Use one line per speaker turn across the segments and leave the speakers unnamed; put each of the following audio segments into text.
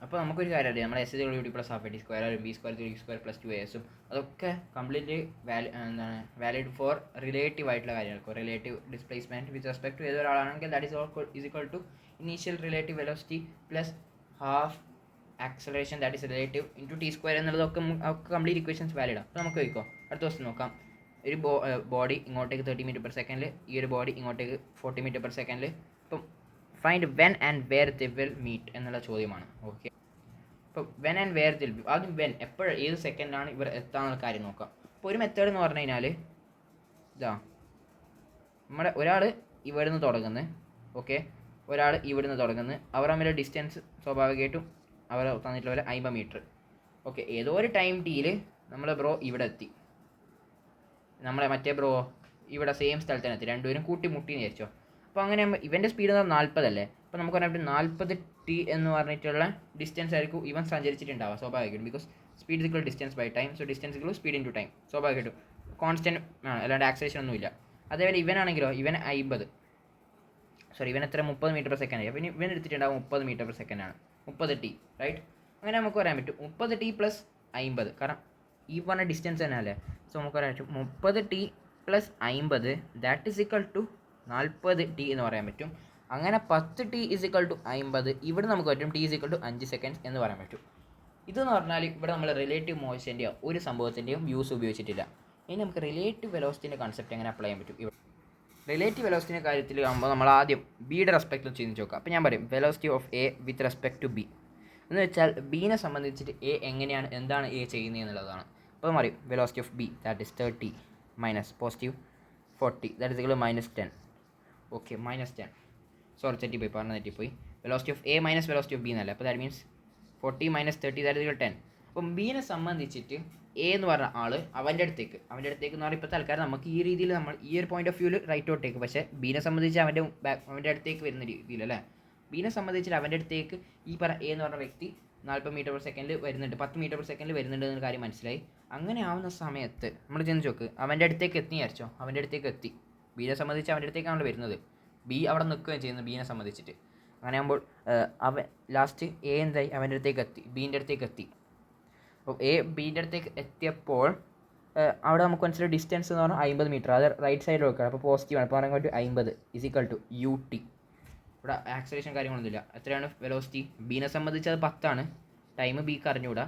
അപ്പോൾ നമുക്കൊരു കാര്യം അറിയാം, നമ്മുടെ S W D plus half T square B square three square plus 2as അതൊക്കെ കംപ്ലീറ്റ്ലി വാലിഡ് ഫോർ റിലേറ്റീവ് ആയിട്ടുള്ള കാര്യങ്ങൾക്ക്. Relative displacement with respect to ഏതൊരാളാണെങ്കിൽ that is equal to initial relative velocity plus half acceleration that is relative into T square എന്നുള്ളതൊക്കെ complete equations വാലിഡാണ്. അപ്പോൾ നമുക്ക് ചോദിക്കാം അടുത്ത ദിവസം നോക്കാം. ഒരു ബോഡി ഇങ്ങോട്ടേക്ക് 30 മീറ്റർ പെർ സെക്കൻഡിൽ, ഈ ഒരു ബോഡി ഇങ്ങോട്ടേക്ക് 40 മീറ്റർ പെർ സെക്കൻഡിൽ. അപ്പം find when and where the will meet എന്നുള്ള ചോദ്യമാണ്. ഓക്കെ, അപ്പോൾ when and where they'll be, ആദ്യം വെൻ എപ്പോഴും ഏത് സെക്കൻഡിലാണ് ഇവർ എത്താനുള്ള കാര്യം നോക്കാം. അപ്പോൾ ഒരു മെത്തേഡ് എന്ന് പറഞ്ഞു കഴിഞ്ഞാൽ ഇതാ, നമ്മുടെ ഒരാൾ ഇവിടുന്ന് തുടങ്ങുന്നത്, ഓക്കെ, ഒരാൾ ഇവിടുന്ന് തുടങ്ങുന്നത്, അവർ തമ്മിലെ ഡിസ്റ്റൻസ് സ്വാഭാവികമായിട്ടും അവർ തന്നിട്ടുള്ള പോലെ 50 മീറ്റർ. ഓക്കെ, ഏതോ ഒരു ടൈം ടീയിൽ നമ്മളെ ബ്രോ ഇവിടെ എത്തി, നമ്മളെ മറ്റേ ബ്രോ ഇവിടെ സെയിം സ്ഥലത്ത് തന്നെ എത്തി, രണ്ടുപേരും കൂട്ടിമുട്ടി എന്ന് വിചാരിച്ചോ. അപ്പോൾ അങ്ങനെ ഇവൻ്റെ സ്പീഡ് എന്ന് പറഞ്ഞാൽ 40 അല്ലേ. അപ്പോൾ നമുക്ക് പറയാൻ പറ്റും 40t എന്ന് പറഞ്ഞിട്ടുള്ള ഡിസ്റ്റൻസ് ആയിരിക്കും ഇവൻ സഞ്ചരിച്ചിട്ടുണ്ടാവുക സ്വാഭാവികമായിട്ടും. Because speed equal distance by time, so distance equal speed into time സ്വാഭാവികമായിട്ടും കോൺസ്റ്റൻറ്റ് ആണ്, അല്ലാണ്ട് ആക്സലേഷൻ ഒന്നുമില്ല. അതേപോലെ ഇവനാണെങ്കിലോ, ഇവൻ 50, സോറി ഇവൻ എത്ര 30 മീറ്റർ പെർ സെക്കൻഡ്, അപ്പോൾ ഇവൻ എടുത്തിട്ടുണ്ടാവും 30 മീറ്റർ പെർ സെക്കൻഡ് ആണ്, 30t റൈറ്റ്. അങ്ങനെ നമുക്ക് പറയാൻ പറ്റും 30t പ്ലസ് 50, കാരണം ഈ പറഞ്ഞ ഡിസ്റ്റൻസ് തന്നെ അല്ലേ. സോ നമുക്ക് പറയാൻ പറ്റും 30t plus 50 that is equal to 40t എന്ന് പറയാൻ പറ്റും. അങ്ങനെ 10t ഈസ് ഈക്വൽ ടു 50, ഇവിടെ നമുക്ക് പറ്റും t is equal to 5 seconds എന്ന് പറയാൻ പറ്റും. ഇതെന്ന് പറഞ്ഞാൽ ഇവിടെ നമ്മൾ റിലേറ്റീവ് മോഷൻ്റെയോ ഒരു സംഭവത്തിൻ്റെയും വ്യൂസ് ഉപയോഗിച്ചിട്ടില്ല. ഇനി നമുക്ക് റിലേറ്റീവ് വെലോസിറ്റിൻ്റെ കൺസെപ്റ്റ് എങ്ങനെ അപ്ലൈ ചെയ്യാൻ പറ്റും. ഇവിടെ റിലേറ്റീവ് വെലോസിറ്റിൻ്റെ കാര്യത്തിൽ ആകുമ്പോൾ നമ്മൾ ആദ്യം ബിയുടെ റെസ്പെക്റ്റിൽ ചിന്തിച്ച് നോക്കാം. അപ്പോൾ ഞാൻ പറയും velocity of A with respect to B എന്ന് വെച്ചാൽ ബീനെ സംബന്ധിച്ചിട്ട് എ എങ്ങനെയാണ്, എന്താണ് എ ചെയ്യുന്നത് എന്നുള്ളതാണ്. അപ്പോൾ പറയും velocity of B that is 30 minus positive 40 that is equal minus 10. Okay, minus 10, sorry തെറ്റിപ്പോയി, പറഞ്ഞ തെറ്റിപ്പോയി. Velocity of A minus velocity of B എന്നല്ല. അപ്പോൾ that means 40 minus 30 that is equal 10. അപ്പം ബീനെ സംബന്ധിച്ചിട്ട് എ എന്ന് പറഞ്ഞ ആൾ അവൻ്റെ അടുത്തേക്ക് എന്ന് പറഞ്ഞാൽ ഇപ്പോൾ തൽക്കാലം നമുക്ക് ഈ രീതിയിൽ നമ്മൾ ഈ ഒരു പോയിന്റ് ഓഫ് വ്യൂവിൽ റൈറ്റോട്ടേക്ക്, പക്ഷേ ബീനെ സംബന്ധിച്ച് അവൻ്റെ അടുത്തേക്ക് വരുന്ന രീതിയിൽ അല്ലേ. ബീനെ സംബന്ധിച്ചിട്ട് അവൻ്റെ അടുത്തേക്ക് ഈ എ എന്ന് പറഞ്ഞ വ്യക്തി 40 മീറ്റർ പെർ സെക്കൻഡിൽ വരുന്നുണ്ട്, 10 മീറ്റർ പെർ സെക്കൻഡിൽ വരുന്നുണ്ട് എന്നൊരു കാര്യം മനസ്സിലായി. അങ്ങനെ ആവുന്ന സമയത്ത് നമ്മൾ ചിന്തിച്ച് നോക്ക്, അവൻ്റെ അടുത്തേക്ക് എത്തി വിചാരിച്ചോ, അവൻ്റെ അടുത്തേക്ക് എത്തി, ബീനെ സംബന്ധിച്ച് അവൻ്റെ അടുത്തേക്കാണല്ലോ വരുന്നത്, ബി അവിടെ നിൽക്കുകയും ചെയ്യുന്നത് ബീനെ സംബന്ധിച്ചിട്ട്. അങ്ങനെ ആകുമ്പോൾ അവൻ ലാസ്റ്റ് എ എന്തായി, അവൻ്റെ അടുത്തേക്ക് എത്തി, ബീൻ്റെ അടുത്തേക്ക് എത്തി. അപ്പോൾ എ ബീൻ്റെ അടുത്തേക്ക് എത്തിയപ്പോൾ അവിടെ നമുക്ക് മനസ്സിലായി ഡിസ്റ്റൻസ് എന്ന് പറഞ്ഞാൽ 50 മീറ്റർ, അത് റൈറ്റ് സൈഡിൽ വെക്കുക. അപ്പോൾ പോസിറ്റീവാണ്, അപ്പോൾ പറയാൻ പറ്റും 50 ഇസ് ഈക്വൽ ടു ut. ഇവിടെ ആക്സലേഷൻ കാര്യങ്ങളൊന്നുമില്ല. എത്രയാണ് വെലോസിറ്റി, ബീനെ സംബന്ധിച്ച് അത് 10ആണ്, ടൈം ബിക്ക് അറിഞ്ഞുകൂടാ,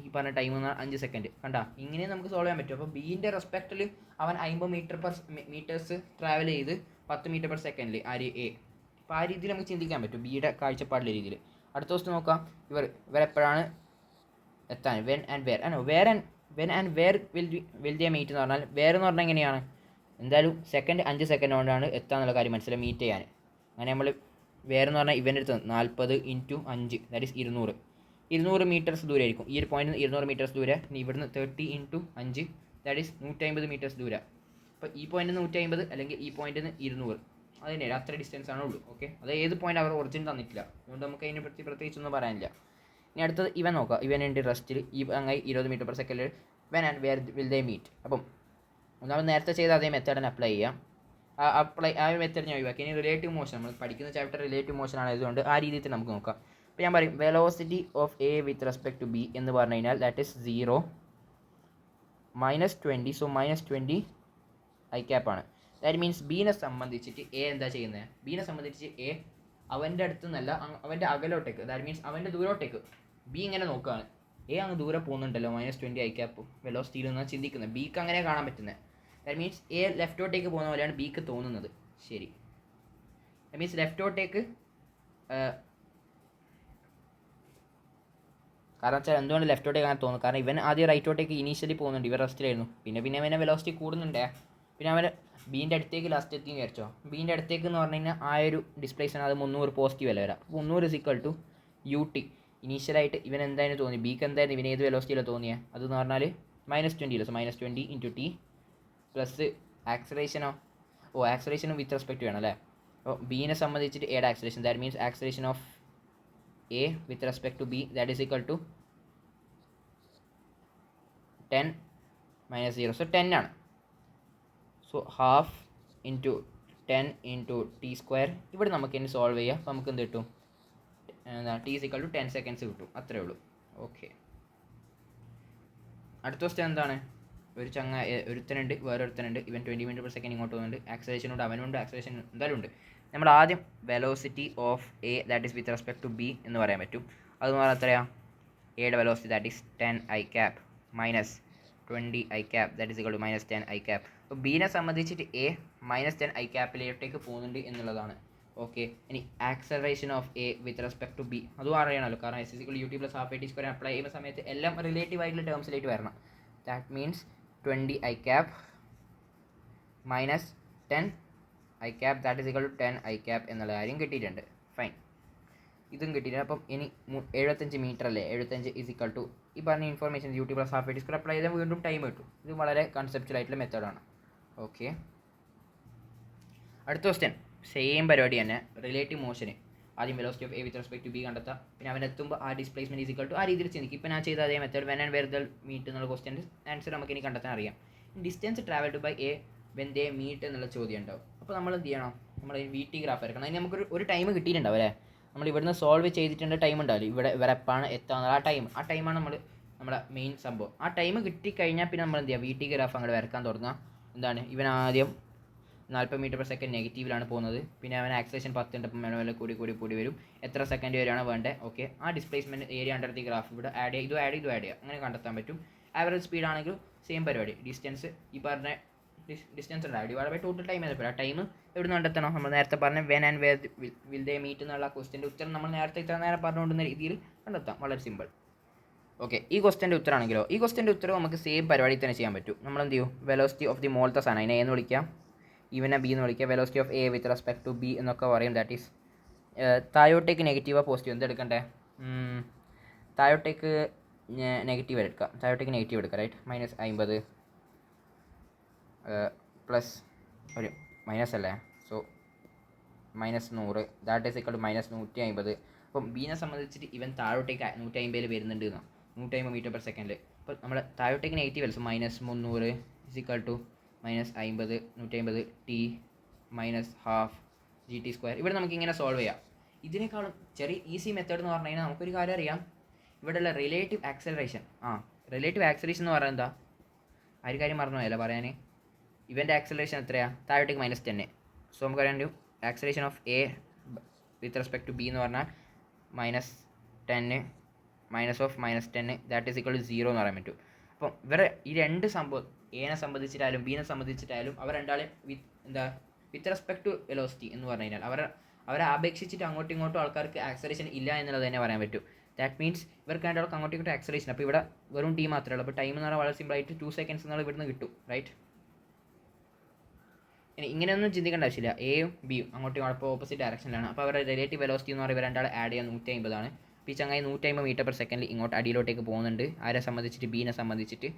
ഈ പറഞ്ഞ ടൈം എന്ന് പറഞ്ഞാൽ 5 സെക്കൻഡ്. കണ്ടാ, ഇങ്ങനെ നമുക്ക് സോൾവ് ചെയ്യാൻ പറ്റും. അപ്പോൾ ബീൻ്റെ റെസ്പെക്റ്റിൽ അവൻ 50 മീറ്റേഴ്സ് ട്രാവൽ ചെയ്ത് 10 മീറ്റർ പെർ സെക്കൻഡിൽ ആര് എ. അപ്പോൾ ആ രീതിയിൽ നമുക്ക് ചിന്തിക്കാൻ പറ്റും ബിയുടെ കാഴ്ചപ്പാടിലെ രീതിയിൽ. അടുത്ത ദിവസം നോക്കാം ഇവരെപ്പോഴാണ് എത്താൻ, വെൻ ആൻഡ് വേർ ആണോ, when and where will they meet എന്ന് പറഞ്ഞാൽ വേർ എന്ന് പറഞ്ഞാൽ എങ്ങനെയാണ്, എന്തായാലും 5 സെക്കൻഡ് കൊണ്ടാണ് എത്താന്നുള്ള കാര്യം മനസ്സിലായി മീറ്റ് ചെയ്യാൻ. അങ്ങനെ നമ്മൾ വേർ എന്ന് പറഞ്ഞാൽ ഇവൻ്റെ അടുത്ത് 40 × 5 ദാറ്റ് ഈസ് 200 മീറ്റേഴ്സ് ദൂരെ ആയിരിക്കും. ഈ ഒരു പോയിന്റ് 200 മീറ്റേഴ്സ് ദൂരെ, ഇവിടുന്ന് 30 × 5 ദാറ്റ് ഈസ് 150 മീറ്റേഴ്സ് ദൂരെ. അപ്പോൾ ഈ പോയിന്റിൽ 150 അല്ലെങ്കിൽ ഈ പോയിന്റിൽ 200, അതിനെ അത്ര ഡിസ്റ്റൻസ് ആണ് ഉള്ളൂ. ഓക്കെ, അത് ഏത് പോയിന്റ് അവർ ഒറിജിൻ തന്നിട്ടില്ല, അതുകൊണ്ട് നമുക്ക് അതിനെ പറ്റി പ്രത്യേകിച്ചൊന്നും പറയാനില്ല. ഇനി അടുത്തത് ഇവൻ നോക്കാം, ഇവനുണ്ട് റെസ്റ്റിൽ ഈ അങ്ങനെ 20 മീറ്റർ പെർ സെക്കൻഡിൽ when and where will they meet. അപ്പം നമ്മൾ നേരത്തെ ചെയ്ത അതേ മെത്തേഡിന് അപ്ലൈ ചെയ്യാം. ആ ഒരു മെത്തേഡ് ഞാൻ ഒഴിവാക്കി. ഇനി റിലേറ്റീവ് മോഷൻ, നമ്മൾ പഠിക്കുന്ന ചാപ്റ്റർ റിലേറ്റീവ് മോഷൻ ആയതുകൊണ്ട് ആ രീതിയിൽ തന്നെ നമുക്ക് നോക്കാം. അപ്പോൾ ഞാൻ പറയും velocity of A with respect to B എന്ന് പറഞ്ഞു കഴിഞ്ഞാൽ that is 0 -20, so -20 i cap ആണ്. ദാറ്റ് മീൻസ് ബീനെ സംബന്ധിച്ചിട്ട് എ എന്താ ചെയ്യുന്നത്, ബീനെ സംബന്ധിച്ച് എ അവൻ്റെ അടുത്ത് നിന്നല്ല അവൻ്റെ അകലോട്ടേക്ക്, ദാറ്റ് മീൻസ് അവൻ്റെ ദൂരോട്ടേക്ക് ബി ഇങ്ങനെ നോക്കുകയാണ്. എ അങ്ങ് ദൂരെ പോകുന്നുണ്ടല്ലോ, -20 i ക്യാപ്പ് വെലോസിറ്റിയിൽ നിന്നാണ് ചിന്തിക്കുന്നത്, ബിക്ക് അങ്ങനെ കാണാൻ പറ്റുന്നത്. ദാറ്റ് മീൻസ് എ ലെഫ്റ്റോട്ടേക്ക് പോകുന്ന പോലെയാണ് ബിക്ക് തോന്നുന്നത്. ശരി, ദാറ്റ് മീൻസ് ലെഫ്റ്റോട്ടേക്ക്, കാരണം വെച്ചാൽ എന്തുകൊണ്ട് ലെഫ്റ്റോട്ടേക്ക് അങ്ങനെ തോന്നുന്നു, കാരണം ഇവൻ ആദ്യം റൈറ്റോട്ടേക്ക് ഇനീഷ്യലി പോകുന്നുണ്ട്, ഇവൻ റെസ്റ്റിലായിരുന്നു, പിന്നെ അവനെ വെലോസിറ്റി കൂടുന്നുണ്ടേ, പിന്നെ അവൻ ബീൻ്റെ അടുത്തേക്ക് ലാസ്റ്റ് എത്തി വിചാരിച്ചോ. ബീൻ്റെ അടുത്തേക്ക് എന്ന് പറഞ്ഞു കഴിഞ്ഞാൽ ആ ഒരു ഡിസ്പ്ലേഷൻ അത് 300 പോസിറ്റീവ് അല്ല വരാം. 300 ഇസ് ഈക്വൽ ടു ut. ഇനീഷ്യലായിട്ട് ഇവൻ എന്തായാലും തോന്നി, ബിക്ക് എന്തായാലും ഇവൻ ഏത് വെലോസിറ്റിയിലാണ് തോന്നിയത്, അതെന്ന് പറഞ്ഞാൽ -20 സോ -20 × t പ്ലസ് ആക്സലേഷനോ, ആക്സലേഷനും വിത്ത് റെസ്പെക്ട് വേണം അല്ലേ. അപ്പോൾ ബീനെ സംബന്ധിച്ചിട്ട് എയുടെ acceleration that means acceleration of A with respect to B that is equal to 10 - 0, so 10 ആണ്. So 1/2 × 10 × t². ഇവിടെ നമുക്ക് ഇനി സോൾവ് ചെയ്യാം. അപ്പോൾ നമുക്ക് എന്ത് കിട്ടും, എന്താ T is equal to 10 seconds കിട്ടും. അത്രേ ഉള്ളൂ. ഓക്കെ, അടുത്ത ക്വസ്റ്റ്യൻ എന്താണ്? ഒരുത്തനുണ്ട്, വേറൊരുത്തനുണ്ട്. ഇവൻ 20 മീറ്റർ പെർ സെക്കൻഡ് ഇങ്ങോട്ട് പോകുന്നുണ്ട്. ആക്സലേഷനുണ്ട്, അവനുണ്ട്, ആക്സലേഷൻ എന്തായാലും ഉണ്ട്. നമ്മൾ ആദ്യം velocity of A that is with respect to B എന്ന് പറയാൻ പറ്റും. അതെന്ന് പറഞ്ഞാൽ എത്രയാണ്? എയുടെ velocity that is 10 I cap minus 20 I cap that is equal to minus 10 I cap. അപ്പോൾ ബീനെ സംബന്ധിച്ചിട്ട് എ മൈനസ് 10 ഐ ക്യാപ്പിലേക്ക് പോകുന്നുണ്ട് എന്നുള്ളതാണ്. ഓക്കെ, ഇനി acceleration of A with respect to B അതും അറിയണമല്ലോ, കാരണം S is equal U T plus half A T square apply ചെയ്യുന്ന സമയത്ത് എല്ലാം റിലേറ്റീവ് ആയിട്ടുള്ള ടേംസിലേക്ക് വരണം. That means 20 I cap minus 10 I cap that is equal to 10 I cap എന്നുള്ള കാര്യം കിട്ടിയിട്ടുണ്ട്. ഫൈൻ, ഇതും കിട്ടിയിട്ടുണ്ട്. അപ്പം ഇനി 75 മീറ്റർ അല്ലേ, 75 ഈസ് ഈക്വൽ ടു ഈ പറഞ്ഞ information U T plus half A T square apply ചെയ്താൽ വീണ്ടും ടൈം കിട്ടും. ഇത് വളരെ കൺസെപ്ച്വൽ ആയിട്ടുള്ള മെത്തേഡാണ്. ഓക്കെ, അടുത്ത ക്വസ്റ്റ്യൻ സെയിം പരിപാടി തന്നെ. റിലേറ്റീവ് മോഷന് ആദ്യം velocity of A with respect to B കണ്ടെത്താം. പിന്നെ അവനെത്തുമ്പോൾ ആ ഡിസ്പ്ലേസ്മെൻറ്റ് ഈസ് ഈക്വൽ ടു ആ രീതിയിൽ ചിന്തിക്കും. ഇപ്പോൾ ഞാൻ ചെയ്ത അതേ method when and where the meet എന്നുള്ള ക്വസ്റ്റ്യൻ്റെ ആൻസർ നമുക്ക് ഇനി കണ്ടെത്താൻ അറിയാം. Distance travelled by A when they meet എന്നുള്ള ചോദ്യം ഉണ്ടാവും. അപ്പോൾ നമ്മൾ എന്ത് ചെയ്യണം? നമ്മൾ വി ടി ഗ്രാഫ് എടുക്കണം. അതിന് നമുക്കൊരു ടൈം കിട്ടിയിട്ടുണ്ടാവും അല്ലേ? നമ്മൾ ഇവിടുന്ന് സോൾവ് ചെയ്തിട്ടുണ്ട് ടൈം ഉണ്ടാവില്ല, ഇവരെ എപ്പോഴാണ് എത്താവുന്നത് ആ ടൈമാണ് നമ്മുടെ മെയിൻ സംഭവം. ആ ടൈം കിട്ടിക്കഴിഞ്ഞാൽ പിന്നെ നമ്മൾ എന്ത് ചെയ്യുക? വി ടി ഗ്രാഫ് അങ്ങോട്ട് വരക്കാൻ തുടങ്ങുക. എന്താണ്, ഇവൻ ആദ്യം 40 മീറ്റർ പെർ സെക്കൻഡ് നെഗറ്റീവിലാണ് പോകുന്നത്. പിന്നെ അവൻ ആക്സലേഷൻ 10 ഉണ്ട്, അപ്പം വില കൂടി വരും. എത്ര സെക്കൻഡ് വരെയാണ് വേണ്ടത്? ഓക്കെ, ആ displacement area under the graph ഇവിടെ ആഡ് ചെയ്യുക, ഇതും ആഡ് ചെയ്യുക, അങ്ങനെ കണ്ടെത്താൻ പറ്റും. ആവറേജ് സ്പീഡ് ആണെങ്കിലും സെയിം പരിപാടി. ഡിസ്റ്റൻസ് ഈ പറഞ്ഞ ഡിസ്റ്റൻസ് ഉണ്ടാവും ഡിവൈഡ് ബൈ ടോട്ടൽ ടൈം എന്ന് പറയാം. ടൈം എവിടെ നിന്ന് കണ്ടെത്തണം? നമ്മൾ നേരത്തെ പറഞ്ഞ when and where will they meet എന്നുള്ള ക്വസ്റ്റ്യൻ്റെ ഉത്തരം നമ്മൾ നേരത്തെ ഇത്ര നേരം പറഞ്ഞുകൊണ്ടുന്ന രീതിയിൽ കണ്ടെത്താം. വളരെ സിമ്പിൾ. ഓക്കെ, ഈ ക്വസ്റ്റ്യൻ്റെ ഉത്തരമാണെങ്കിലോ, ഈ ക്വസ്റ്റ്യൻ്റെ ഉത്തരം നമുക്ക് സെയിം പരിപാടി തന്നെ ചെയ്യാൻ പറ്റും. നമ്മൾ എന്ത് ചെയ്യും? വെലോസിറ്റി ഓഫ് ദി മോളത്തെ സാധനം അതിനെ എന്ന് വിളിക്കാം, ഇവനെ ബി എന്ന് വിളിക്കുക. Velocity of A with respect to B എന്നൊക്കെ പറയും. ദാറ്റ് ഈസ് താഴോട്ടേക്ക് നെഗറ്റീവോ പോസിറ്റീവ് എന്ത് എടുക്കണ്ടേ? താഴോട്ടേക്ക് നെഗറ്റീവ് എടുക്കാം. താഴോട്ടേക്ക് നെഗറ്റീവ് എടുക്കാം, റൈറ്റ്? മൈനസ് 50 പ്ലസ് ഒരു മൈനസ് അല്ലേ, so minus 100 that is equal to minus 150. അപ്പം ബീനെ സംബന്ധിച്ചിട്ട് ഇവൻ താഴോട്ടേക്ക് 150 വരുന്നുണ്ട് എന്നാണ്, 150 മീറ്റർ പെർ സെക്കൻഡിൽ. അപ്പോൾ നമ്മൾ താഴോട്ടേക്ക് നെഗറ്റീവ് അല്ല, so minus 300 is equal to minus 50 150 T minus half G T square. ഇവിടെ നമുക്ക് ഇങ്ങനെ സോൾവ് ചെയ്യാം. ഇതിനേക്കാളും ചെറിയ ഈസി മെത്തേഡ് എന്ന് പറഞ്ഞു കഴിഞ്ഞാൽ നമുക്കൊരു കാര്യം അറിയാം. ഇവിടെയുള്ള റിലേറ്റീവ് ആക്സലറേഷൻ എന്ന് പറയുന്നത് എന്താ? ആ ഒരു കാര്യം മറന്നു പോയല്ലോ പറയാൻ. ഇവൻ്റെ ആക്സലറേഷൻ എത്രയാണ്? താഴോട്ടേക്ക് മൈനസ് 10. സോ നമുക്ക് അറിയാൻ പറ്റും acceleration of A with respect to B എന്ന് പറഞ്ഞാൽ minus 10 minus of minus 10 that is equal to 0 എന്ന് പറയാൻ പറ്റും. അപ്പം ഇവരെ ഈ രണ്ട് സംഭവം എനെ സംബന്ധിച്ചിട്ടായാലും ബീനെ സംബന്ധിച്ചിട്ടായാലും അവർ രണ്ടാളെ വിത്ത് റെസ്പെക്ട് ടു വെലോസിറ്റി എന്ന് പറഞ്ഞു കഴിഞ്ഞാൽ അവരെ അപേക്ഷിച്ചിട്ട് അങ്ങോട്ടും ഇങ്ങോട്ടും ആൾക്കാർക്ക് ആക്സലേഷൻ ഇല്ല എന്നുള്ളത് തന്നെ പറയാൻ പറ്റും. ദാറ്റ് മീൻസ് ഇവർക്ക് രണ്ടാൾക്ക് അങ്ങോട്ടും ഇങ്ങോട്ടും ആക്സലേഷൻ. അപ്പോൾ ഇവിടെ വെറും ടി മാത്രമേ ഉള്ളൂ. അപ്പോൾ ടൈം എന്ന് പറഞ്ഞാൽ വളരെ സിമ്പിളായിട്ട് 2 സെക്കൻഡ്സ് എന്നുള്ള ഇവിടുന്ന് കിട്ടും, റൈറ്റ്? ഇനി ഇങ്ങനെയൊന്നും ചിന്തിക്കേണ്ട ആവശ്യമില്ല. എയും ബിയും അങ്ങോട്ടും ഇപ്പോൾ ഓപ്പോസിറ്റ് ഡയറക്ഷനിലാണ്. അപ്പോൾ അവരുടെ റിലേറ്റീവ് വെലോസിറ്റി എന്ന് പറയുമ്പോൾ രണ്ടാൾ ആഡ് ചെയ്യാൻ 150 ആണ്. അപ്പോൾ ഈ ചങ്ങായി 150 മീറ്റർ പെർ സെക്കൻഡിൽ ഇങ്ങോട്ട് അടിയിലോട്ടേക്ക് പോകുന്നുണ്ട്. ആരെ സംബന്ധിച്ചിട്ട്? ബീനെ സംബന്ധിച്ചിട്ട്.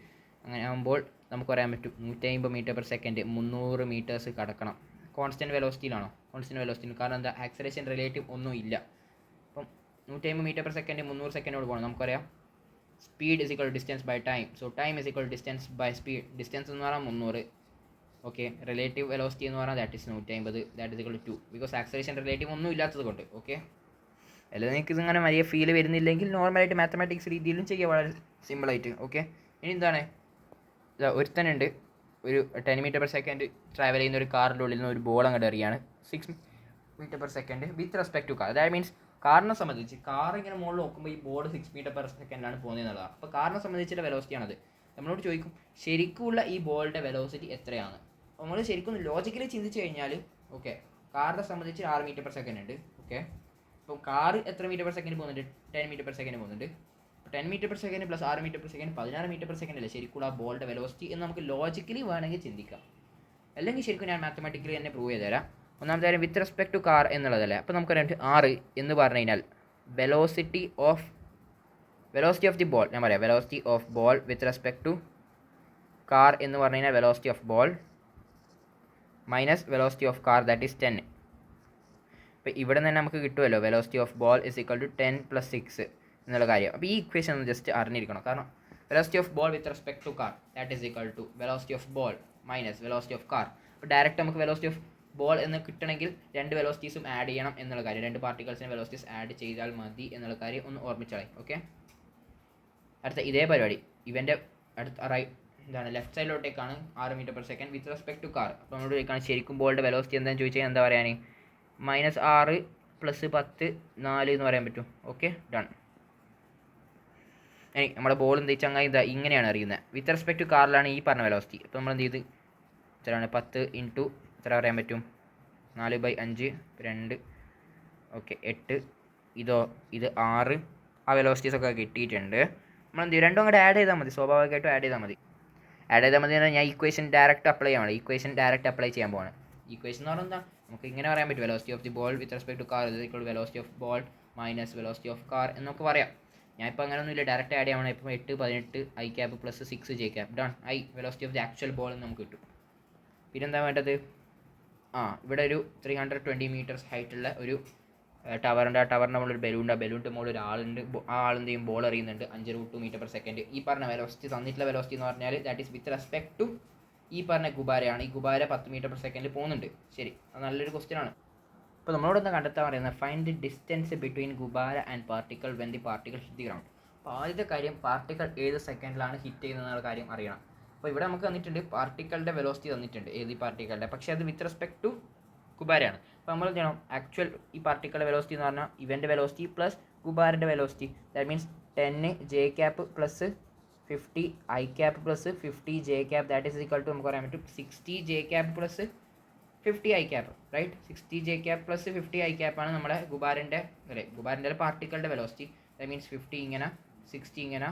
അങ്ങനെ ആകുമ്പോൾ നമുക്ക് പറയാൻ പറ്റും 150 മീറ്റർ പെർ സെക്കൻഡ് 300 മീറ്റേഴ്സ് കടക്കണം. കോൺസ്റ്റൻറ്റ് വെലോസിറ്റിയിലാണോ? കോൺസ്റ്റൻറ്റ് വെലോസിറ്റിയിൽ. കാരണം എന്താ? ആക്സലേഷൻ റിലേറ്റീവ് ഒന്നും ഇല്ല. അപ്പം 150 മീറ്റർ പെർ സെക്കൻഡ് 300 സെക്കൻഡോട് പോകണം. നമുക്കറിയാം speed is equal to distance by time. So time is equal to distance by speed. Distance എന്ന് പറഞ്ഞാൽ 300. ഓക്കെ, റിലേറ്റീവ് വെലോസിറ്റി എന്ന് പറഞ്ഞാൽ that is 150 that is equal to 2 because acceleration relative ഒന്നും ഇല്ലാത്തത് കൊണ്ട്. ഓക്കെ, അല്ലെങ്കിൽ നിങ്ങൾക്ക് ഇതിങ്ങനെ വലിയ ഫീൽ വരുന്നില്ലെങ്കിൽ നോർമലായിട്ട് മാത്തമാറ്റിക്സ് രീതിയിലും ചെയ്യുക, വളരെ സിമ്പിളായിട്ട്. ഓക്കെ, ഇനി എന്താണ്? ഒരുത്തനുണ്ട്, ഒരു 10 മീറ്റർ പെർ സെക്കൻഡ് ട്രാവൽ ചെയ്യുന്ന ഒരു കാറിൻ്റെ ഉള്ളിൽ നിന്ന് ഒരു ബോൾ അങ്ങോട്ട് എറിയാണ് 6 metre per second with respect to car. That means കാറിനെ സംബന്ധിച്ച് കാർ ഇങ്ങനെ മുകളിൽ നോക്കുമ്പോൾ ഈ ബോൾ 6 മീറ്റർ പെർ സെക്കൻഡിലാണ് പോകുന്നത് എന്നുള്ളതാണ്. അപ്പോൾ കാറിനെ സംബന്ധിച്ചുള്ള വെലോസിറ്റിയാണത്. നമ്മളോട് ചോദിക്കും ശരിക്കുള്ള ഈ ബോളിൻ്റെ വെലോസിറ്റി എത്രയാണ്? അപ്പോൾ നമ്മൾ ശരിക്കും ലോജിക്കലി ചിന്തിച്ച് കഴിഞ്ഞാൽ ഓക്കെ, കാറിനെ സംബന്ധിച്ച് 6 മീറ്റർ പെർ സെക്കൻഡ് ഉണ്ട്. ഓക്കെ, അപ്പോൾ കാർ എത്ര മീറ്റർ പെർ സെക്കൻഡ് പോകുന്നുണ്ട്? 10 മീറ്റർ പെർ സെക്കൻഡ് പോകുന്നുണ്ട്. 10 metre per second plus 6 metre per second 16 metre per second അല്ലേ ശരിക്കുള്ള ആ ബോളിൻ്റെ വെലോസിറ്റി എന്ന് നമുക്ക് ലോജിക്കലി വേണമെങ്കിൽ ചിന്തിക്കാം. അല്ലെങ്കിൽ ശരിക്കും ഞാൻ മാത്തമാറ്റിക്കലി തന്നെ പ്രൂവ് ചെയ്ത് തരാം. ഒന്നാമത്തെ കാര്യം വിത്ത് റെസ്പെക്ട് ടു കാർ എന്നുള്ളതല്ലേ. അപ്പോൾ നമുക്കറിയാം 6 എന്ന് പറഞ്ഞു കഴിഞ്ഞാൽ വെലോസിറ്റി ഓഫ് ദി ബോൾ. ഞാൻ പറയാം velocity of ball with respect to car എന്ന് പറഞ്ഞു കഴിഞ്ഞാൽ velocity of ball minus velocity of car that is 10. അപ്പോൾ ഇവിടെ നിന്ന് നമുക്ക് കിട്ടുമല്ലോ velocity of ball is equal to 10 + 6 എന്നുള്ള കാര്യം. അപ്പോൾ ഈ ഇക്വേഷൻ ഒന്ന് ജസ്റ്റ് അറിഞ്ഞിരിക്കണം. കാരണം velocity of ball with respect to car that is equal to velocity of ball minus velocity of car. അപ്പോൾ ഡയറക്റ്റ് നമുക്ക് വെലോസിറ്റി ഓഫ് ബോൾ എന്ന് കിട്ടണമെങ്കിൽ രണ്ട് വെലോസിറ്റീസും ആഡ് ചെയ്യണം എന്നുള്ള കാര്യം, രണ്ട് പാർട്ടിക്കിൾസിന് വെലോസിറ്റീസ് ആഡ് ചെയ്താൽ മതി എന്നുള്ള കാര്യം ഒന്ന് ഓർമ്മിച്ചാളെ. ഓക്കെ, അടുത്ത ഇതേ പരിപാടി ഇവൻ്റെ അടുത്ത എന്താണ് ലെഫ്റ്റ് സൈഡിലോട്ടേക്കാണ് 6 metre per second with respect to car. അപ്പോൾ നമ്മളോട് ചോദിക്കുകയാണ് ശരിക്കും ബോളിൻ്റെ വെലോസിറ്റി എന്താണെന്ന് ചോദിച്ചാൽ എന്താ പറയാൻ, -6 + 10 4 എന്ന് പറയാൻ പറ്റും. Okay, done. ഇനി നമ്മുടെ ബോൾ എന്ത് ചങ്ങായി ഇതാ ഇങ്ങനെയാണ് അറിയുന്നത്, വിത്ത് റെസ്പെക്ട് ടു കാറിലാണ് ഈ പറഞ്ഞ വെലോസിറ്റി. അപ്പോൾ നമ്മൾ എന്ത് ചെയ്ത് എത്രയാണ് 10 × എത്ര പറയാൻ പറ്റും 4/5 2 ഓക്കെ 8 ഇത് 6 ആ വെലോസിറ്റീസ് ഒക്കെ കിട്ടിയിട്ടുണ്ട്. നമ്മൾ എന്ത് ചെയ്യും രണ്ടും അങ്ങോട്ട് ആഡ് ചെയ്താൽ മതി, സ്വാഭാവികമായിട്ടും ആഡ് ചെയ്താൽ മതി എന്ന് പറഞ്ഞാൽ ഞാൻ ഇക്വേഷൻ ഡയറക്റ്റ് അപ്ലൈ ചെയ്യണം. ഇക്വേഷൻ ഡയറക്റ്റ് അപ്ലൈ ചെയ്യാൻ പോവാണ്. ഇക്വേഷൻ എന്ന് പറഞ്ഞാൽ എന്താ, നമുക്ക് ഇങ്ങനെ പറയാൻ പറ്റും, velocity of the ball with respect to car velocity of ball minus velocity of car എന്നൊക്കെ പറയാം. ഞാൻ ഇപ്പോൾ അങ്ങനെയൊന്നുമില്ല, ഡയറക്റ്റ് ആഡ് ചെയ്യണം. ഇപ്പോൾ 8 18 i cap + 6 j cap done. Velocity of the actual ball എന്ന് നമുക്ക് കിട്ടും. പിന്നെന്താ വേണ്ടത്, ഇവിടെ ഒരു 320 മീറ്റേഴ്സ് ഹൈറ്റുള്ള ഒരു ടവറുണ്ട്. ആ ടവറിൻ്റെ മുകളിൽ ഒരു ബലൂണ്ട്, ആ ബലൂണിൻ്റെ മുകളിൽ ഒരാളുണ്ട്. ആ ആളെന്ത് ചെയ്യും ബോൾ എറിയുന്നുണ്ട് 5√2 മീറ്റർ/സെക്കൻഡ്. ഈ പറഞ്ഞ വെലോസിറ്റി തന്നിട്ടുള്ള വെലോസിറ്റി എന്ന് പറഞ്ഞാൽ that is with respect to ഈ പറഞ്ഞ ഗുബാരയാണ്. ഈ ഗുബാര 10 മീറ്റർ/സെക്കൻഡ് പോകുന്നുണ്ട്. ശരി, അത് നല്ലൊരു ക്വസ്റ്റ്യൻ ആണ്. അപ്പോൾ നമ്മളോടൊന്ന് കണ്ടെത്താൻ പറയുന്നത് ഫൈൻഡ് ദി ഡിസ്റ്റൻസ് ബിറ്റ്വീൻ ഗുബാര and particle when the particle hit the ground. അപ്പോൾ ആദ്യത്തെ കാര്യം പാർട്ടിക്കിൾ ഏത് സെക്കൻഡിലാണ് ഹിറ്റ് ചെയ്യുന്നതെന്നുള്ള കാര്യം അറിയണം. അപ്പോൾ ഇവിടെ നമുക്ക് തന്നിട്ടുണ്ട് പാർട്ടിക്കളുടെ വെലോസിറ്റി തന്നിട്ടുണ്ട്, ഏത് പാർട്ടിക്കളുടെ, പക്ഷേ അത് വിത്ത് റെസ്പെക്ട് ടു ഗുബാരയാണ്. അപ്പോൾ നമ്മൾ എന്ത് ചെയ്യണം, ആക്ച്വൽ ഈ പാർട്ടിക്കളുടെ വെലോസിറ്റി എന്ന് പറഞ്ഞാൽ ഇവൻ്റെ വെലോസിറ്റി പ്ലസ് ഗുബാരൻ്റെ velocity, that means 10 j cap + 50 i cap + 50 j cap that is equal to നമുക്ക് പറയാൻ പറ്റും 60 j cap + 50 i cap right. 60 j cap + 50 i ക്യാപ്പാണ് നമ്മുടെ ഗുബാരൻ്റെ പാർട്ടിക്കളുടെ വെലോസിറ്റി. ദാറ്റ് മീൻസ് 50 ഇങ്ങനെ 60 ഇങ്ങനെ.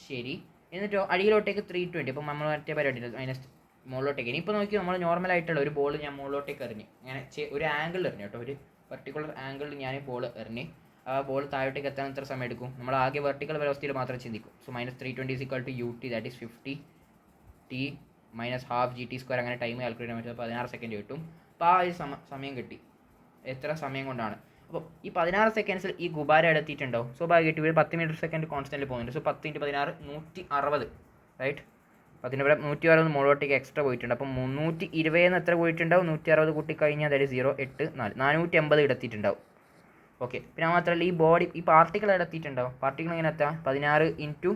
ശരി, എന്നിട്ടോ അടിയിലോട്ടേക്ക് 320. അപ്പോൾ നമ്മൾ മറ്റേ പരിപാടി മൈനസ് മുകളിലോട്ടേക്ക്. ഇനിയിപ്പോൾ നോക്കി നമ്മൾ നോർമലായിട്ടുള്ള ഒരു ബോൾ ഞാൻ മുകളിലോട്ടേക്ക് എറിഞ്ഞ് അങ്ങനെ ഒരു ആംഗിൾ എറിഞ്ഞു കേട്ടോ, ഒരു പെർട്ടിക്കുലർ ആംഗിളിൽ ഞാൻ ബോൾ എറിഞ്ഞ് ആ ബോൾ താഴോട്ടേക്ക് എത്താൻ എത്ര സമയം എടുക്കും, നമ്മൾ ആകെ വെർട്ടിക്കൽ വെലോസിറ്റിയിൽ മാത്രം ചിന്തിക്കും. So -320 = ut that is 50 t -12 gt². അങ്ങനെ ടൈം കാൽക്കുലേറ്റ് ചെയ്യാൻ പറ്റും. 16 സെക്കൻഡ് കിട്ടും. അപ്പോൾ ആ ഒരു സമയം കിട്ടി. എത്ര സമയം കൊണ്ടാണ്, അപ്പോൾ ഈ 16 സെക്കൻഡ്സിൽ ഈ ഗുബാര എടുത്തിട്ടുണ്ടാവും. സ്വാഭാവികമായിട്ട് ഇവർ 10 മീറ്റർ/സെക്കൻഡ് കോൺസ്റ്റൻ്റ് പോകുന്നുണ്ട്. So 10 × 16 160 right. 10 ന് 160 മുകളിലോട്ടേക്ക് എക്സ്ട്രാ പോയിട്ടുണ്ട്. അപ്പം 320 എത്ര പോയിട്ടുണ്ടാവും, 160 കൂട്ടി കഴിഞ്ഞാൽ അതായത് 0 8 4 480 എടുത്തിട്ടുണ്ടാവും. ഓക്കെ, പിന്നെ മാത്രമല്ല ഈ പാർട്ടിക്കിൾ എടുത്തിട്ടുണ്ടാവും. പാർട്ടിക്കിൾ ഇങ്ങനെ എത്താം 16 ×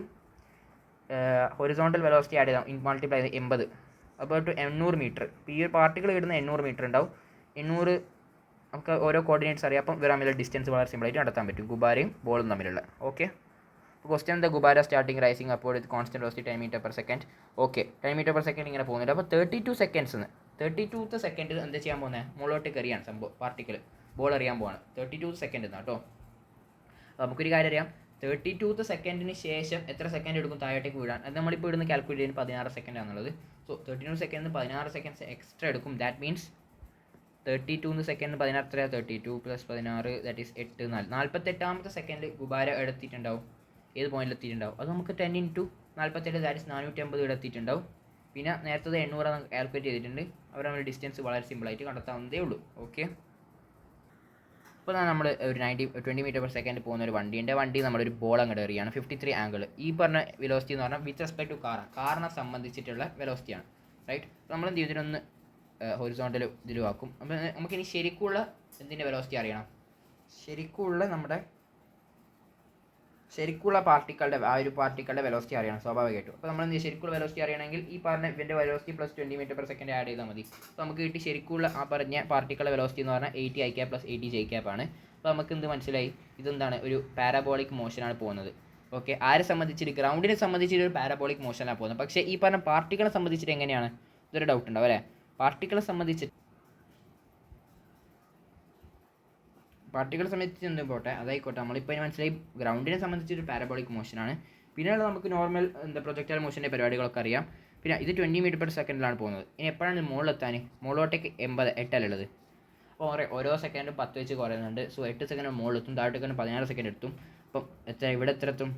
ഹൊറിസോണ്ടൽ വെലോസിറ്റി ആഡ് ചെയ്താൽ മൾട്ടിപ്ലൈ 80 അപ്പോൾ 800 മീറ്റർ. ഇപ്പോൾ ഈ ഒരു പാർട്ടിക്കിൾ ഇടുന്ന 800 മീറ്റർ ഉണ്ടാവും. 800 നമുക്ക് ഓരോ കോർഡിനേറ്റ്സ് അറിയാം. അപ്പം ഇവർ തമ്മിലുള്ള ഡിസ്റ്റൻസ് വളരെ സിമ്പിളായിട്ട് നടത്താൻ പറ്റും, ഗുബാരയും ബോളും തമ്മിലുള്ള. ഓക്കെ, ക്വസ്റ്റ്യൻ എന്താ, ഗുബാര സ്റ്റാർട്ടിങ് റൈസിങ് അപ്പോഴ് വിത്ത് constant velocity 10 metre second. Okay, 10 metre second ഇങ്ങനെ പോകുന്നുണ്ട്. അപ്പോൾ 32 സെക്കൻഡ്സ് 32th സെക്കൻഡ് എന്താ ചെയ്യാൻ പോകുന്നത്, മുകളിലോട്ടേക്ക് എറിയാണ് സംഭവം, പാർട്ടിക്കിൾ ബോൾ എറിയാൻ പോവാണ്. 32 സെക്കൻഡ് എന്നാ കേട്ടോ. നമുക്കൊരു കാര്യം അറിയാം, 32th സെക്കൻഡിന് ശേഷം എത്ര സെക്കൻഡ് എടുക്കും താഴോട്ടേക്ക് വീഴാൻ. അത് നമ്മളിപ്പോൾ ഇവിടുന്ന് കാൽക്കുലേറ്റ് ചെയ്യുന്നത് 16 സെക്കൻഡ് ആണുള്ളത്. സോ 32 സെക്കൻഡിന് 16 സെക്കൻഡ്സ് എക്സ്ട്രാ എടുക്കും. ദാറ്റ് മീൻസ് 32th സെക്കൻഡ് 16 എത്രയാണ്, 32 + 16 ദാറ്റ് ഈസ് 8 4 48th സെക്കൻഡ് ഗുബാര എടുത്തിട്ടുണ്ടാവും. ഏത് പോയിന്റിൽ എത്തിയിട്ടുണ്ടാവും, അത് നമുക്ക് 10 × 48 ദാറ്റ് ഈസ് 480 എടുത്തിട്ടുണ്ടാവും. പിന്നെ നേരത്തെ 800 കാൽക്കുലേറ്റ് ചെയ്തിട്ടുണ്ട്. അവർ നമ്മൾ ഡിസ്റ്റൻസ് വളരെ സിമ്പിളായിട്ട് കണ്ടെത്താവുന്നതേ ഉള്ളൂ. ഓക്കെ, അപ്പോൾ നമ്മൾ ഒരു 20 മീറ്റർ/സെക്കൻഡ് പോകുന്ന ഒരു വണ്ടി നമ്മളൊരു ബോൾ അങ്ങോട്ട് എറിയാണ് 53 ആംഗിൾ. ഈ പറഞ്ഞ വെലോസിറ്റി എന്ന് പറഞ്ഞാൽ വിത്ത് റെസ്പെക്ട് ടു കാറിനെ സംബന്ധിച്ചിട്ടുള്ള വെലോസിറ്റിയാണ് റൈറ്റ്. നമ്മൾ എന്ത് ചെയ്യും, ഇതിനൊന്ന് ഹൊറിസോണ്ടൽ ഇതിലും ആക്കും. അപ്പോൾ നമുക്കിനി ശരിക്കുള്ള എന്തിൻ്റെ വെലോസിറ്റി അറിയണം, ശരിക്കുള്ള പാർട്ടിക്കളുടെ വെലോസിറ്റി അറിയണം സ്വാഭാവികമായിട്ടും. അപ്പോൾ നമ്മൾ എന്ത് ചെയ്യും, ശരിക്കുള്ള വെലോസിറ്റി അറിയണമെങ്കിൽ ഈ പറഞ്ഞ ഇവൻ്റെ വെലോസിറ്റി + 20 മീറ്റർ/സെക്കൻഡ് ആഡ് ചെയ്താൽ മതി. അപ്പോൾ നമുക്ക് കിട്ടി ശരിക്കുള്ള ആ പറഞ്ഞ പാർട്ടിക്കളുടെ വെലോസിറ്റി എന്ന് പറഞ്ഞാൽ 80 i ക്യാപ്പ് + 80 j ക്യാപ്പ് ആണ്. അപ്പോൾ നമുക്ക് എന്ത് മനസ്സിലായി, ഇതെന്താണ്, ഒരു പാരാബോളിക് മോഷനാണ് പോകുന്നത്. ഓക്കെ, ആരെ സംബന്ധിച്ചിട്ട് ഗ്രൗണ്ടിനെ സംബന്ധിച്ചിട്ട് ഒരു പാരാബോളിക് മോഷനാണ് പോകുന്നത്. പക്ഷേ ഈ പറഞ്ഞ പാർട്ടിക്കളെ സംബന്ധിച്ചിട്ട് എങ്ങനെയാണ്, ഇതൊരു ഡൗട്ട് ഉണ്ടാവും അല്ലേ. പാർട്ടിക്കളെ സംബന്ധിച്ച് എന്തും പോട്ടെ, അതായിക്കോട്ടെ. നമ്മളിപ്പോൾ മനസ്സിലായി ഗ്രൗണ്ടിനെ സംബന്ധിച്ചൊരു പാരബോളിക് മോഷനാണ്. പിന്നെയുള്ള നമുക്ക് നോർമൽ പ്രൊജക്ടൈൽ മോഷൻ്റെ പരിപാടികളൊക്കെ അറിയാം. പിന്നെ ഇത് 20 മീറ്റർ/സെക്കൻഡിലാണ് പോകുന്നത്. ഇനി എപ്പോഴാണ് മുകളിലെത്താൻ, മുകളിലോട്ടേക്ക് 8 ഉള്ളത്. അപ്പോൾ ഓരോ സെക്കൻഡും 10 വെച്ച് കുറയുന്നുണ്ട്. സോ 8 സെക്കൻഡ് മുകളിലെത്തും, താഴോട്ടേക്ക് 16 സെക്കൻഡ് എത്തും. അപ്പം ഇവിടെ എത്ര എത്തും,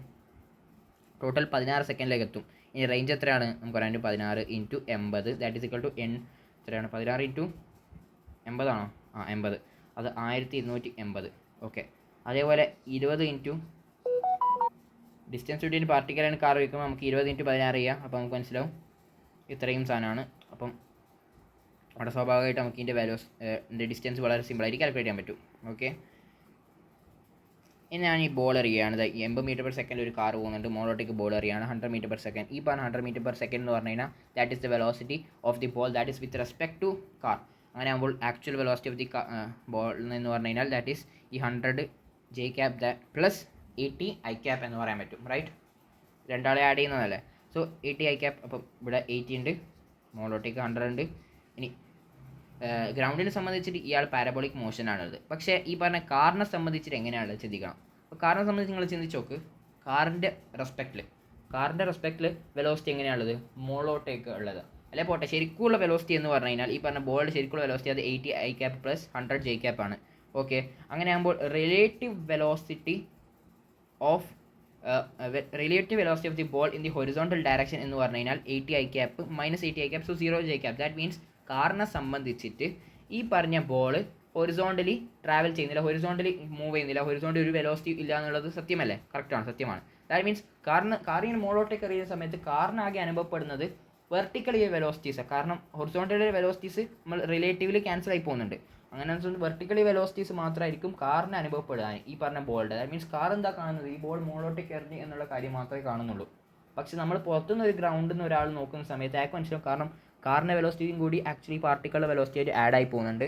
ടോട്ടൽ 16 സെക്കൻഡിലേക്ക് എത്തും. ഇനി റേഞ്ച് എത്രയാണ് നമുക്ക് പറയാൻ, 16 × 80 ദാറ്റ് ഈസ് ഈക്വൽ ടു എത്രയാണ്, 16 × 80 ആണോ, 80, അത് 1280. ഓക്കെ, അതേപോലെ 20 × ഡിസ്റ്റൻസ് ബിറ്റ്വീൻ പാർട്ടിക്കലാണ് കാർ വയ്ക്കുമ്പോൾ നമുക്ക് 20 × 16 ചെയ്യാം. അപ്പോൾ നമുക്ക് മനസ്സിലാവും ഇത്രയും സാധനമാണ്. അപ്പം അവിടെ സ്വാഭാവികമായിട്ട് നമുക്ക് ഇതിൻ്റെ ഡിസ്റ്റൻസ് വളരെ സിമ്പിളായിട്ട് കാൽക്കുലേറ്റ് ചെയ്യാൻ പറ്റും. ഓക്കെ, ഇനി ഞാൻ ഈ ബോൾ എറിയുകയാണ്. ഈ 80 മീറ്റർ പെർ സെക്കൻഡ് ഒരു കാർ പോകുന്നുണ്ട്, മോളോട്ടേക്ക് ബോൾ എറിയാണ് 100 മീറ്റർ പെർ സെക്കൻഡ്. ഈ പറഞ്ഞ 100 മീറ്റർ പെർ സെക്കൻഡ് എന്ന് പറഞ്ഞു കഴിഞ്ഞാൽ that is the velocity of the ball that is with respect to car. അങ്ങനെ ആകുമ്പോൾ actual velocity of the ball എന്ന് പറഞ്ഞു കഴിഞ്ഞാൽ ദാറ്റ് ഈസ് ഈ 100 J cap plus 80 I cap എന്ന് പറയാൻ പറ്റും. റൈറ്റ്, രണ്ടാളെ ആഡ് ചെയ്യുന്നതല്ലേ. സോ 80 ഐ ക്യാപ്, അപ്പം ഇവിടെ 80 ഉണ്ട്, മോളോട്ടേക്ക് 100 ഉണ്ട്. ഇനി ഗ്രൗണ്ടിനെ സംബന്ധിച്ചിട്ട് ഇയാൾ പാരബോളിക് മോഷനാണുള്ളത്. പക്ഷേ ഈ പറഞ്ഞ കാറിനെ സംബന്ധിച്ചിട്ട് എങ്ങനെയാണുള്ളത് ചിന്തിക്കണം. അപ്പോൾ കാറിനെ സംബന്ധിച്ച് നിങ്ങൾ ചിന്തിച്ച് നോക്ക്, കാറിൻ്റെ റെസ്പെക്റ്റിൽ വെലോസിറ്റി എങ്ങനെയാണുള്ളത്, മോളോട്ടേക്ക് ഉള്ളത് അല്ലെ. പോട്ടെ, ശരിക്കുള്ള വെലോസിറ്റി എന്ന് പറഞ്ഞു കഴിഞ്ഞാൽ ഈ പറഞ്ഞ ബോളിൻ്റെ ശരിക്കുള്ള വെലോസിറ്റി അത് 80 I cap plus 100 J cap ആണ്. ഓക്കെ, അങ്ങനെ ആകുമ്പോൾ relative velocity of the ball in the horizontal direction എന്ന് പറഞ്ഞു കഴിഞ്ഞാൽ 80 I cap minus 80 I cap, so 0 J cap. That means കാറിനെ സംബന്ധിച്ചിട്ട് ഈ പറഞ്ഞ ബോൾ ഹൊറിസോണ്ടലി ട്രാവൽ ചെയ്യുന്നില്ല, ഹൊറിസോണ്ടലി മൂവ് ചെയ്യുന്നില്ല, ഹൊറിസോണ്ടലി ഒരു വെലോസിറ്റി ഇല്ല എന്നുള്ളത് സത്യമല്ലേ, കറക്റ്റാണ്, സത്യമാണ്. ദാറ്റ് മീൻസ് കാറിന് മോളോട്ടേക്ക് എറിയുന്ന സമയത്ത് കാറിനാകെ അനുഭവപ്പെടുന്നത് വെർട്ടിക്കലി വെലോസിറ്റീസ്, കാരണം ഹൊറിസോണ്ടലി വെലോസിറ്റീസ് നമ്മൾ റിലേറ്റീവ്ലി ക്യാൻസൽ ആയി പോകുന്നുണ്ട്. അങ്ങനെ വെർട്ടിക്കലി വെലോസിറ്റീസ് മാത്രമായിരിക്കും കാറിന് അനുഭവപ്പെടുക ഈ പറഞ്ഞ ബോളിൻ്റെ. ദാറ്റ് മീൻസ് കാർ എന്താ കാണുന്നത്, ഈ ബോൾ മോളോട്ടേക്ക് എറിഞ്ഞ് എന്നുള്ള കാര്യം മാത്രമേ കാണുന്നുള്ളൂ. പക്ഷെ നമ്മൾ പുറത്തുനിന്ന് ഒരു ഗ്രൗണ്ടിൽ നിന്ന് ഒരാൾ നോക്കുന്ന സമയത്ത് അയാൾക്ക് മനസ്സിലാവും, കാരണം കാറിൻ്റെ വെലോസിറ്റിയും കൂടി ആക്ച്വലി പാർട്ടിക്കളുടെ വെലോസിറ്റി ആയിട്ട് ആഡ് ആയി പോകുന്നുണ്ട്.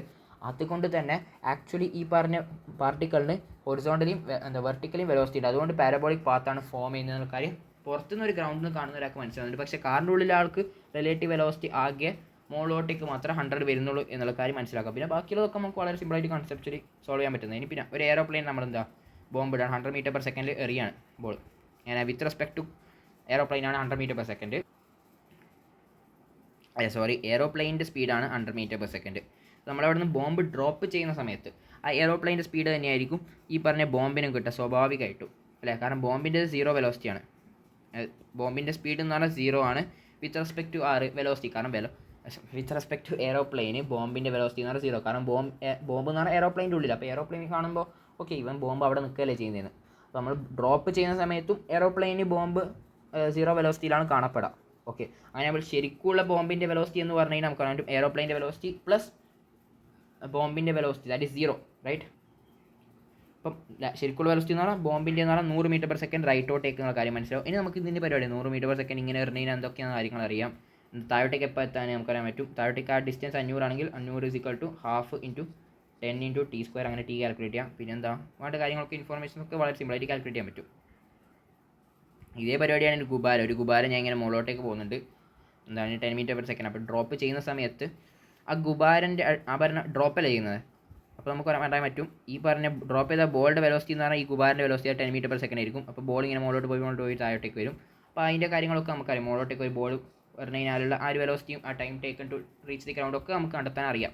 അതുകൊണ്ട് തന്നെ ആക്ച്വലി ഈ പറഞ്ഞ പാർട്ടിക്കളിന് ഹൊറിസോണ്ടലിയും വെർട്ടിക്കലിയും വെലോസിറ്റി ഉണ്ട്. അതുകൊണ്ട് പാരബോളിക് പാത്താണ് ഫോം ചെയ്യുന്ന കാര്യം പുറത്തുനിന്ന് ഒരു ഗ്രൗണ്ടിൽ നിന്ന് കാണുന്ന ഒരാൾക്ക് മനസ്സിലാവുന്നുണ്ട്. പക്ഷേ കാറിൻ്റെ ഉള്ളിലെ ആൾക്ക് റിലേറ്റീവ് വെലോസിറ്റി ആകെ മോളോട്ടേക്ക് മാത്രം 100 വരുന്നുള്ളൂ എന്നുള്ള കാര്യം മനസ്സിലാക്കാം. പിന്നെ ബാക്കിയുള്ളതൊക്കെ നമുക്ക് വളരെ സിമ്പിളായിട്ട് കൺസെപ്ച്വലി സോൾവ് ചെയ്യാൻ പറ്റുന്നത്. ഇനി പിന്നെ ഒരു എയറോപ്ലെയിൻ നമ്മളെന്താ ബോംബ് ഇടാണ്, 100 മീറ്റർ പെർ സെക്കൻഡിൽ എറിയാണ് ബോൾ. ഞാൻ വിത്ത് റെസ്പെക്ട് ടു എയറോപ്ലെയിനാണ് 100 മീറ്റർ പെർ സെക്കൻഡ്, എയറോപ്ലെയിൻ്റെ സ്പീഡാണ് 100 മീറ്റർ പെർ സെക്കൻഡ്. നമ്മളവിടെ നിന്ന് ബോംബ് ഡ്രോപ്പ് ചെയ്യുന്ന സമയത്ത് ആ എയറോപ്ലെയിൻ്റെ സ്പീഡ് തന്നെയായിരിക്കും ഈ പറഞ്ഞ ബോംബിനും കിട്ടുക സ്വാഭാവികമായിട്ടും അല്ലേ, കാരണം ബോംബിൻ്റെ 0 വെലോസിറ്റിയാണ്. ബോംബിൻ്റെ സ്പീഡ് എന്ന് പറഞ്ഞാൽ 0 ആണ് വിത്ത് റെസ്പെക്ട് ടു വെലോസിറ്റി, കാരണം വിത്ത് റെസ്പെക്ട് ടു എയറോപ്ലെയിന് ബോംബിൻ്റെ വെലോസിറ്റി എന്ന് പറഞ്ഞാൽ 0, കാരണം ബോംബ് എന്ന് പറഞ്ഞാൽ എയറോപ്ലെയിൻ്റെ ഉള്ളിൽ. അപ്പോൾ എയറോപ്ലെയിൻ കാണുമ്പോൾ ഓക്കെ ഇവൻ ബോംബ് അവിടെ നിൽക്കുകയല്ലേ ചെയ്യുന്നതെന്ന്. അപ്പോൾ നമ്മൾ ഡ്രോപ്പ് ചെയ്യുന്ന സമയത്തും എയറോപ്ലെയിന് ബോംബ് 0 വെലോസിറ്റിയിലാണ് കാണപ്പെടുക. ഓക്കെ, അങ്ങനെ നമ്മൾ ശരിക്കുള്ള ബോംബിൻ്റെ വെലോസിറ്റി എന്ന് പറഞ്ഞു കഴിഞ്ഞാൽ നമുക്ക് കാണാൻ എയറോപ്ലെയിൻ്റെ വെലോസിറ്റി പ്ലസ് ബോംബിൻ്റെ വെലോസിറ്റി ദാറ്റ് ഈസ് 0, റൈറ്റ്. അപ്പം ശരിക്കുള്ള വെലോസിറ്റി എന്ന് പറഞ്ഞാൽ ബോംബിൻ്റെ എന്ന് പറഞ്ഞാൽ 100 മീറ്റർ പെർ സെക്കൻഡ് റൈറ്റോട്ടേക്ക് എന്നുള്ള കാര്യം മനസ്സിലാവും. ഇനി നമുക്ക് ഇതിൻ്റെ പരിപാടി 100 മീറ്റർ പെർ സെക്കൻഡ് ഇങ്ങനെ എറിഞ്ഞാൽ എന്തൊക്കെയാണ് കാര്യങ്ങൾ അറിയാം. താഴോട്ടേക്ക് എപ്പോൾ എത്താൻ നമുക്കറിയാൻ പറ്റും. താഴോട്ടേക്ക് ആ ഡിസ്റ്റൻസ് 500 ആണെങ്കിൽ 500 = ½ × 10 × t², അങ്ങനെ t കാൽക്കുലേറ്റ് ചെയ്യാം. പിന്നെ എന്താ വേണ്ട കാര്യങ്ങളൊക്കെ ഇൻഫോർമേഷനൊക്കെ വളരെ സിമ്പിളായിട്ട് കാൽക്കുലേറ്റ് ചെയ്യാൻ പറ്റും. ഇതേ പരിപാടിയാണ് ഒരു ഗുബാര ഞാൻ ഇങ്ങനെ മുകളിലോട്ടേക്ക് പോകുന്നുണ്ട്, എന്താണ് 10 മീറ്റർ പെർ സെക്കൻഡ്. അപ്പോൾ ഡ്രോപ്പ് ചെയ്യുന്ന സമയത്ത് ആ ഗുബാരൻ്റെ ആ പറഞ്ഞ ഡ്രോപ്പല്ല ചെയ്യുന്നത്. അപ്പോൾ നമുക്ക് പറയാൻ പറ്റും ഈ പറഞ്ഞ ഡ്രോപ്പ് ചെയ്ത ബോളിൻ്റെ വെലോസിറ്റി എന്ന് പറഞ്ഞാൽ ഈ ഗുബാരൻ്റെ വെലോസിറ്റി 10 മീറ്റർ പെർ സെക്കൻഡ് ആയിരിക്കും. അപ്പോൾ ബോൾ ഇങ്ങനെ മുകളിലോട്ട് പോയി താഴോട്ടേക്ക് വരും. അപ്പോൾ അതിൻ്റെ കാര്യങ്ങളൊക്കെ നമുക്കറിയാം. മുകളിലോട്ടേക്ക് ഒരു ബോൾ പറഞ്ഞു കഴിഞ്ഞാലുള്ള ആ ഒരു വെലോസിറ്റിയും ആ time taken to reach the ground ഒക്കെ നമുക്ക് കണ്ടെത്താൻ അറിയാം.